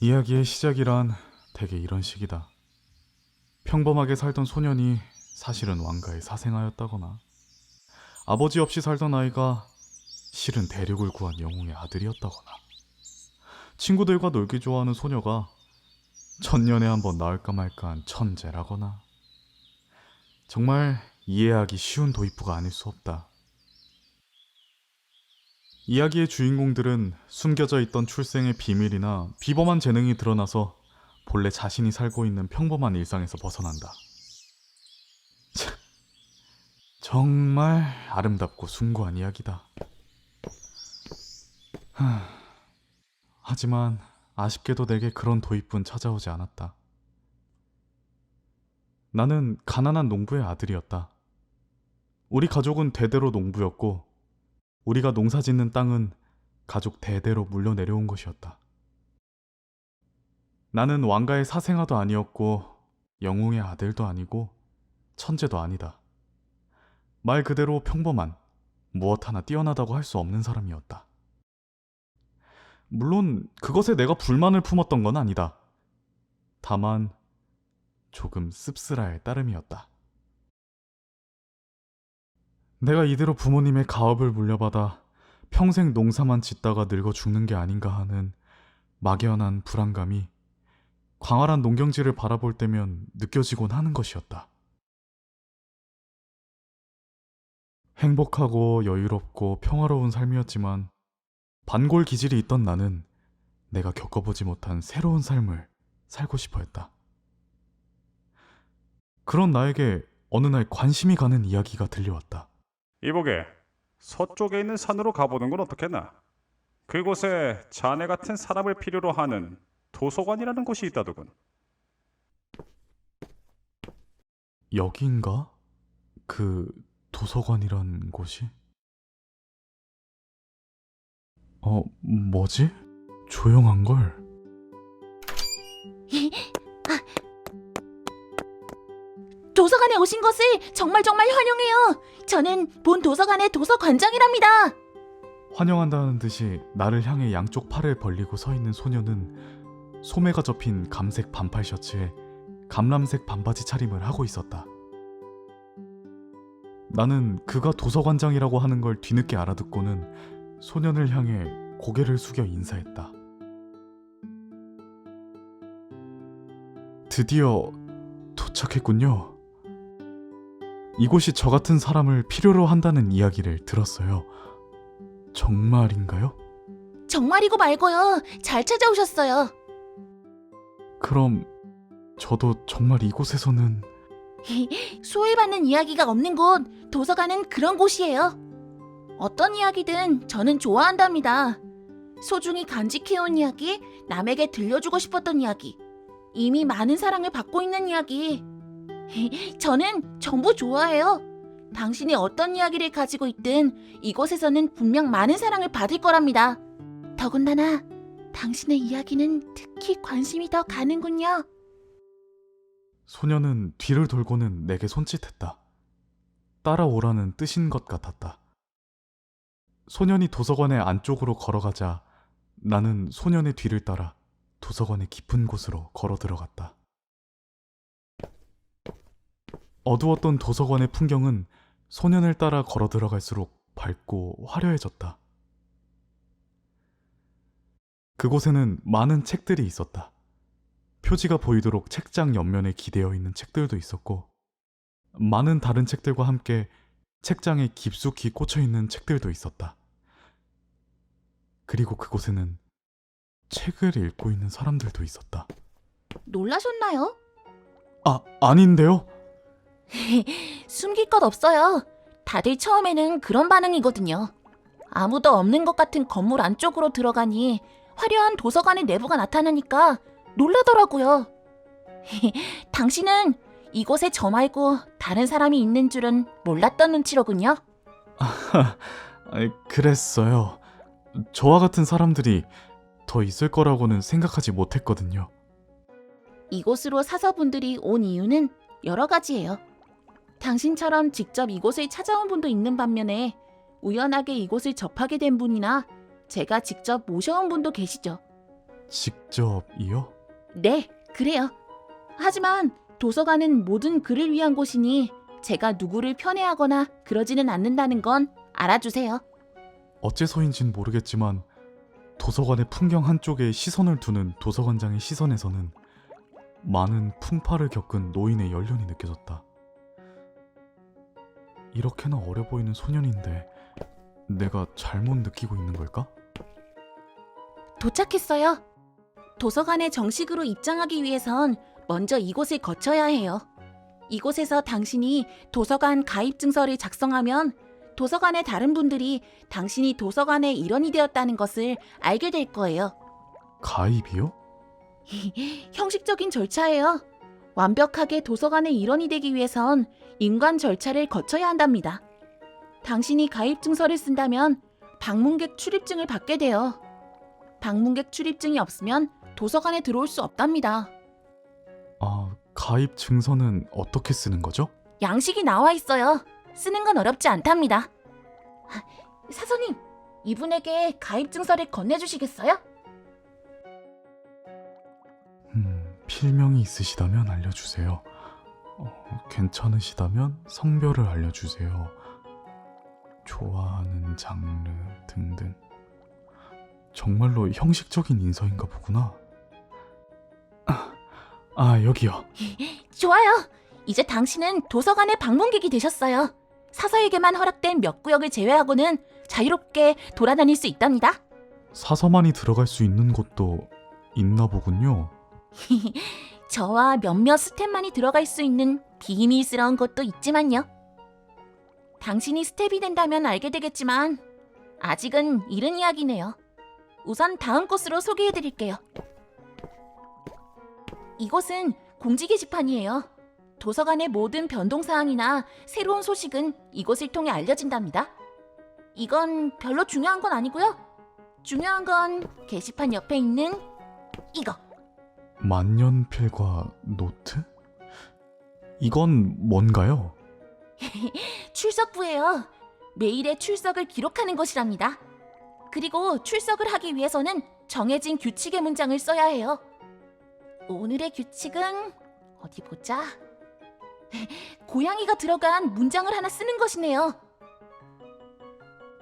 이야기의 시작이란 대개 이런 식이다. 평범하게 살던 소년이 사실은 왕가의 사생아였다거나, 아버지 없이 살던 아이가 실은 대륙을 구한 영웅의 아들이었다거나, 친구들과 놀기 좋아하는 소녀가 천년에 한 번 나올까 말까한 천재라거나. 정말 이해하기 쉬운 도입부가 아닐 수 없다. 이야기의 주인공들은 숨겨져 있던 출생의 비밀이나 비범한 재능이 드러나서 본래 자신이 살고 있는 평범한 일상에서 벗어난다. 참, 정말 아름답고 숭고한 이야기다. 하지만 아쉽게도 내게 그런 도입부는 찾아오지 않았다. 나는 가난한 농부의 아들이었다. 우리 가족은 대대로 농부였고, 우리가 농사짓는 땅은 가족 대대로 물려내려온 것이었다. 나는 왕가의 사생아도 아니었고, 영웅의 아들도 아니고, 천재도 아니다. 말 그대로 평범한, 무엇 하나 뛰어나다고 할 수 없는 사람이었다. 물론 그것에 내가 불만을 품었던 건 아니다. 다만 조금 씁쓸할 따름이었다. 내가 이대로 부모님의 가업을 물려받아 평생 농사만 짓다가 늙어 죽는 게 아닌가 하는 막연한 불안감이 광활한 농경지를 바라볼 때면 느껴지곤 하는 것이었다. 행복하고 여유롭고 평화로운 삶이었지만 반골 기질이 있던 나는 내가 겪어보지 못한 새로운 삶을 살고 싶어 했다. 그런 나에게 어느 날 관심이 가는 이야기가 들려왔다. 이보게, 서쪽에 있는 산으로 가보는 건 어떻겠나? 그곳에 자네 같은 사람을 필요로 하는 도서관이라는 곳이 있다더군. 여기인가? 그 도서관이란 곳이? 뭐지? 조용한걸? 도서관에 오신 것을 정말 환영해요. 저는 본 도서관의 도서관장이랍니다. 환영한다는 듯이 나를 향해 양쪽 팔을 벌리고 서 있는 소녀는 소매가 접힌 감색 반팔 셔츠에 감람색 반바지 차림을 하고 있었다. 나는 그가 도서관장이라고 하는 걸 뒤늦게 알아듣고는 소년을 향해 고개를 숙여 인사했다. 드디어 도착했군요. 이곳이 저 같은 사람을 필요로 한다는 이야기를 들었어요. 정말인가요? 정말이고 말고요. 잘 찾아오셨어요. 그럼 저도 정말 이곳에서는... 소외받는 이야기가 없는 곳, 도서관은 그런 곳이에요. 어떤 이야기든 저는 좋아한답니다. 소중히 간직해온 이야기, 남에게 들려주고 싶었던 이야기, 이미 많은 사랑을 받고 있는 이야기. 저는 전부 좋아해요. 당신이 어떤 이야기를 가지고 있든 이곳에서는 분명 많은 사랑을 받을 거랍니다. 더군다나 당신의 이야기는 특히 관심이 더 가는군요. 소녀는 뒤를 돌고는 내게 손짓했다. 따라오라는 뜻인 것 같았다. 소년이 도서관의 안쪽으로 걸어가자 나는 소년의 뒤를 따라 도서관의 깊은 곳으로 걸어 들어갔다. 어두웠던 도서관의 풍경은 소년을 따라 걸어 들어갈수록 밝고 화려해졌다. 그곳에는 많은 책들이 있었다. 표지가 보이도록 책장 옆면에 기대어 있는 책들도 있었고, 많은 다른 책들과 함께 책장에 깊숙이 꽂혀 있는 책들도 있었다. 그리고 그곳에는 책을 읽고 있는 사람들도 있었다. 놀라셨나요? 아닌데요? 숨길 것 없어요. 다들 처음에는 그런 반응이거든요. 아무도 없는 것 같은 건물 안쪽으로 들어가니 화려한 도서관의 내부가 나타나니까 놀라더라고요. 당신은 이곳에 저 말고 다른 사람이 있는 줄은 몰랐던 눈치로군요. 그랬어요. 저와 같은 사람들이 더 있을 거라고는 생각하지 못했거든요. 이곳으로 사서분들이 온 이유는 여러 가지예요. 당신처럼 직접 이곳을 찾아온 분도 있는 반면에 우연하게 이곳을 접하게 된 분이나 제가 직접 모셔온 분도 계시죠. 직접이요? 네, 그래요. 하지만 도서관은 모든 글을 위한 곳이니 제가 누구를 편애하거나 그러지는 않는다는 건 알아주세요. 어째서인진 모르겠지만 도서관의 풍경 한쪽에 시선을 두는 도서관장의 시선에서는 많은 풍파를 겪은 노인의 연륜이 느껴졌다. 이렇게나 어려 보이는 소년인데 내가 잘못 느끼고 있는 걸까? 도착했어요. 도서관에 정식으로 입장하기 위해선 먼저 이곳을 거쳐야 해요. 이곳에서 당신이 도서관 가입 증서를 작성하면 도서관의 다른 분들이 당신이 도서관의 일원이 되었다는 것을 알게 될 거예요. 가입이요? 형식적인 절차예요. 완벽하게 도서관의 일원이 되기 위해선 인관 절차를 거쳐야 한답니다. 당신이 가입 증서를 쓴다면 방문객 출입증을 받게 돼요. 방문객 출입증이 없으면 도서관에 들어올 수 없답니다. 아, 가입 증서는 어떻게 쓰는 거죠? 양식이 나와 있어요. 쓰는 건 어렵지 않답니다. 사서님, 이분에게 가입 증서를 건네주시겠어요? 필명이 있으시다면 알려주세요. 괜찮으시다면 성별을 알려주세요. 좋아하는 장르 등등. 정말로 형식적인 인서인가 보구나. 여기요. 좋아요. 이제 당신은 도서관의 방문객이 되셨어요. 사서에게만 허락된 몇 구역을 제외하고는 자유롭게 돌아다닐 수 있답니다. 사서만이 들어갈 수 있는 곳도 있나 보군요. 저와 몇몇 스텝만이 들어갈 수 있는 비밀스러운 곳도 있지만요. 당신이 스텝이 된다면 알게 되겠지만 아직은 이른 이야기네요. 우선 다음 곳으로 소개해드릴게요. 이곳은 공지 게시판이에요. 도서관의 모든 변동사항이나 새로운 소식은 이곳을 통해 알려진답니다. 이건 별로 중요한 건 아니고요. 중요한 건 게시판 옆에 있는 이거. 만년필과 노트? 이건 뭔가요? 출석부예요. 매일의 출석을 기록하는 것이랍니다. 그리고 출석을 하기 위해서는 정해진 규칙의 문장을 써야 해요. 오늘의 규칙은 어디 보자. 고양이가 들어간 문장을 하나 쓰는 것이네요.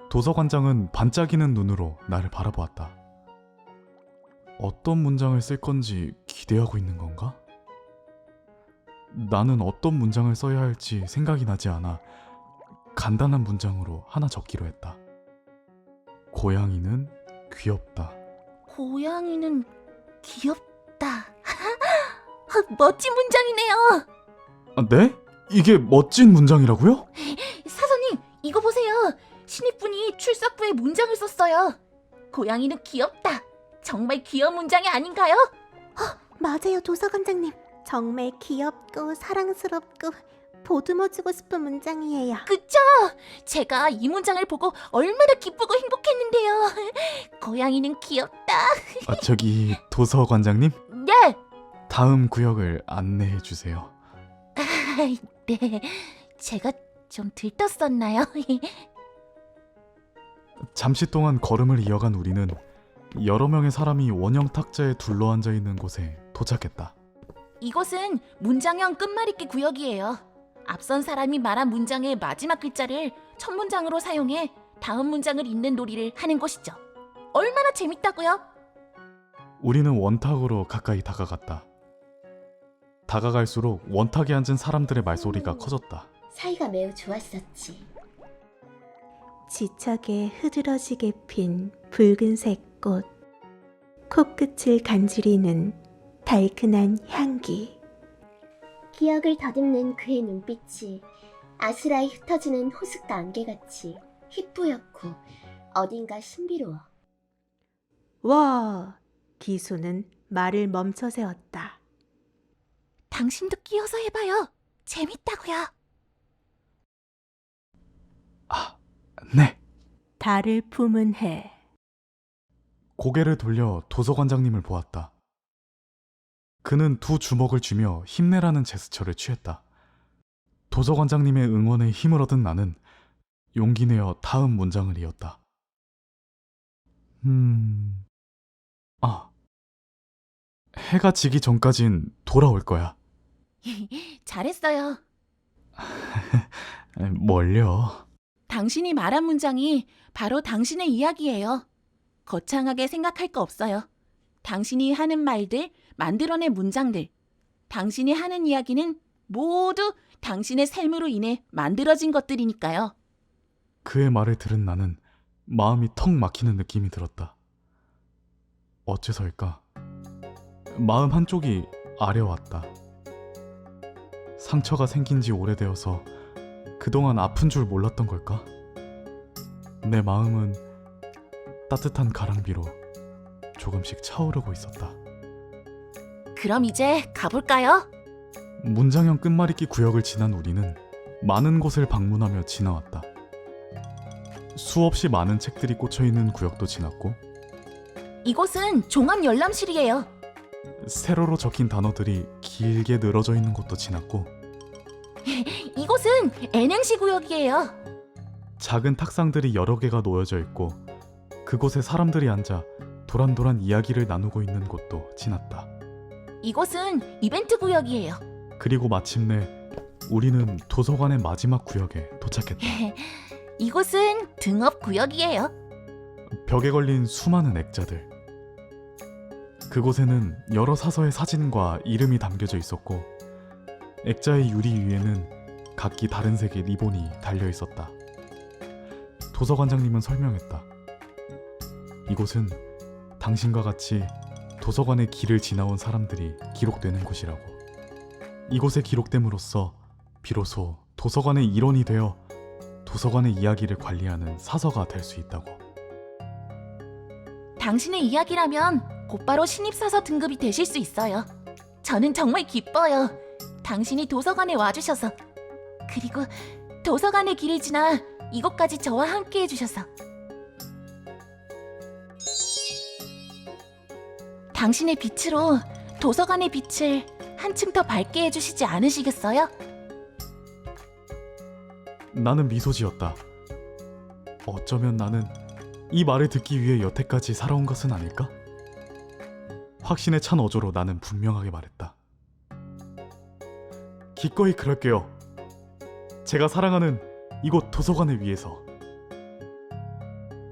도서관장은 반짝이는 눈으로 나를 바라보았다. 어떤 문장을 쓸 건지 기대하고 있는 건가? 나는 어떤 문장을 써야 할지 생각이 나지 않아 간단한 문장으로 하나 적기로 했다. 고양이는 귀엽다. 고양이는 귀엽다. 멋진 문장이네요. 네? 이게 멋진 문장이라고요? 사서님, 이거 보세요. 신입분이 출석부에 문장을 썼어요. 고양이는 귀엽다. 정말 귀여운 문장이 아닌가요? 맞아요, 도서관장님. 정말 귀엽고 사랑스럽고 보듬어주고 싶은 문장이에요. 그쵸? 제가 이 문장을 보고 얼마나 기쁘고 행복했는데요. 고양이는 귀엽다. 저기 도서관장님? 네. 다음 구역을 안내해 주세요. 네. 제가 좀 들떴었나요? 잠시 동안 걸음을 이어간 우리는 여러 명의 사람이 원형 탁자에 둘러앉아 있는 곳에 도착했다. 이곳은 문장형 끝말잇기 구역이에요. 앞선 사람이 말한 문장의 마지막 글자를 첫 문장으로 사용해 다음 문장을 읽는 놀이를 하는 곳이죠. 얼마나 재밌다고요? 우리는 원탁으로 가까이 다가갔다. 다가갈수록 원탁에 앉은 사람들의 말소리가 커졌다. 사이가 매우 좋았었지. 지척에 흐드러지게 핀 붉은색 꽃, 코끝을 간지리는 달큰한 향기. 기억을 더듬는 그의 눈빛이 아스라이 흩어지는 호숫가 안개같이 희뿌옇고 어딘가 신비로워. 와! 기수는 말을 멈춰 세웠다. 당신도 끼어서 해봐요. 재밌다고요. 네. 달을 품은 해. 고개를 돌려 도서관장님을 보았다. 그는 두 주먹을 쥐며 힘내라는 제스처를 취했다. 도서관장님의 응원에 힘을 얻은 나는 용기 내어 다음 문장을 이었다. 해가 지기 전까진 돌아올 거야. 잘했어요. 뭘요? 당신이 말한 문장이 바로 당신의 이야기예요. 거창하게 생각할 거 없어요. 당신이 하는 말들, 만들어낸 문장들, 당신이 하는 이야기는 모두 당신의 삶으로 인해 만들어진 것들이니까요. 그의 말을 들은 나는 마음이 턱 막히는 느낌이 들었다. 어째서일까? 마음 한쪽이 아려왔다. 상처가 생긴 지 오래되어서 그동안 아픈 줄 몰랐던 걸까? 내 마음은 따뜻한 가랑비로 조금씩 차오르고 있었다. 그럼 이제 가볼까요? 문장형 끝말잇기 구역을 지난 우리는 많은 곳을 방문하며 지나왔다. 수없이 많은 책들이 꽂혀있는 구역도 지났고 이곳은 종합열람실이에요. 세로로 적힌 단어들이 길게 늘어져 있는 곳도 지났고 이곳은 N행시 구역이에요. 작은 탁상들이 여러 개가 놓여져 있고 그곳에 사람들이 앉아 도란도란 이야기를 나누고 있는 곳도 지났다. 이곳은 이벤트 구역이에요. 그리고 마침내 우리는 도서관의 마지막 구역에 도착했다. 이곳은 등업 구역이에요. 벽에 걸린 수많은 액자들. 그곳에는 여러 사서의 사진과 이름이 담겨져 있었고 액자의 유리 위에는 각기 다른 색의 리본이 달려 있었다. 도서관장님은 설명했다. 이곳은 당신과 같이 도서관의 길을 지나온 사람들이 기록되는 곳이라고. 이곳에 기록됨으로써 비로소 도서관의 일원이 되어 도서관의 이야기를 관리하는 사서가 될 수 있다고. 당신의 이야기라면 곧바로 신입사서 등급이 되실 수 있어요. 저는 정말 기뻐요. 당신이 도서관에 와주셔서, 그리고 도서관의 길을 지나 이곳까지 저와 함께 해주셔서. 당신의 빛으로 도서관의 빛을 한층 더 밝게 해주시지 않으시겠어요? 나는 미소 지었다. 어쩌면 나는 이 말을 듣기 위해 여태까지 살아온 것은 아닐까? 확신에 찬 어조로 나는 분명하게 말했다. 기꺼이 그럴게요. 제가 사랑하는 이곳 도서관을 위해서.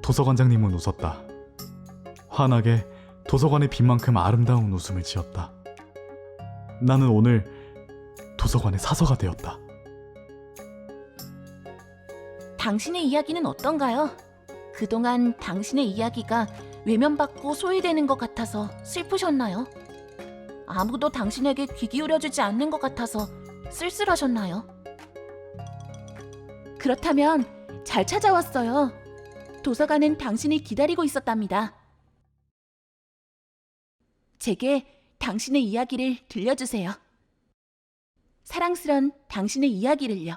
도서관장님은 웃었다. 환하게 도서관의 빛만큼 아름다운 웃음을 지었다. 나는 오늘 도서관의 사서가 되었다. 당신의 이야기는 어떤가요? 그동안 당신의 이야기가 외면받고 소외되는 것 같아서 슬프셨나요? 아무도 당신에게 귀 기울여주지 않는 것 같아서 쓸쓸하셨나요? 그렇다면 잘 찾아왔어요. 도서관은 당신을 기다리고 있었답니다. 제게 당신의 이야기를 들려주세요. 사랑스런 당신의 이야기를요.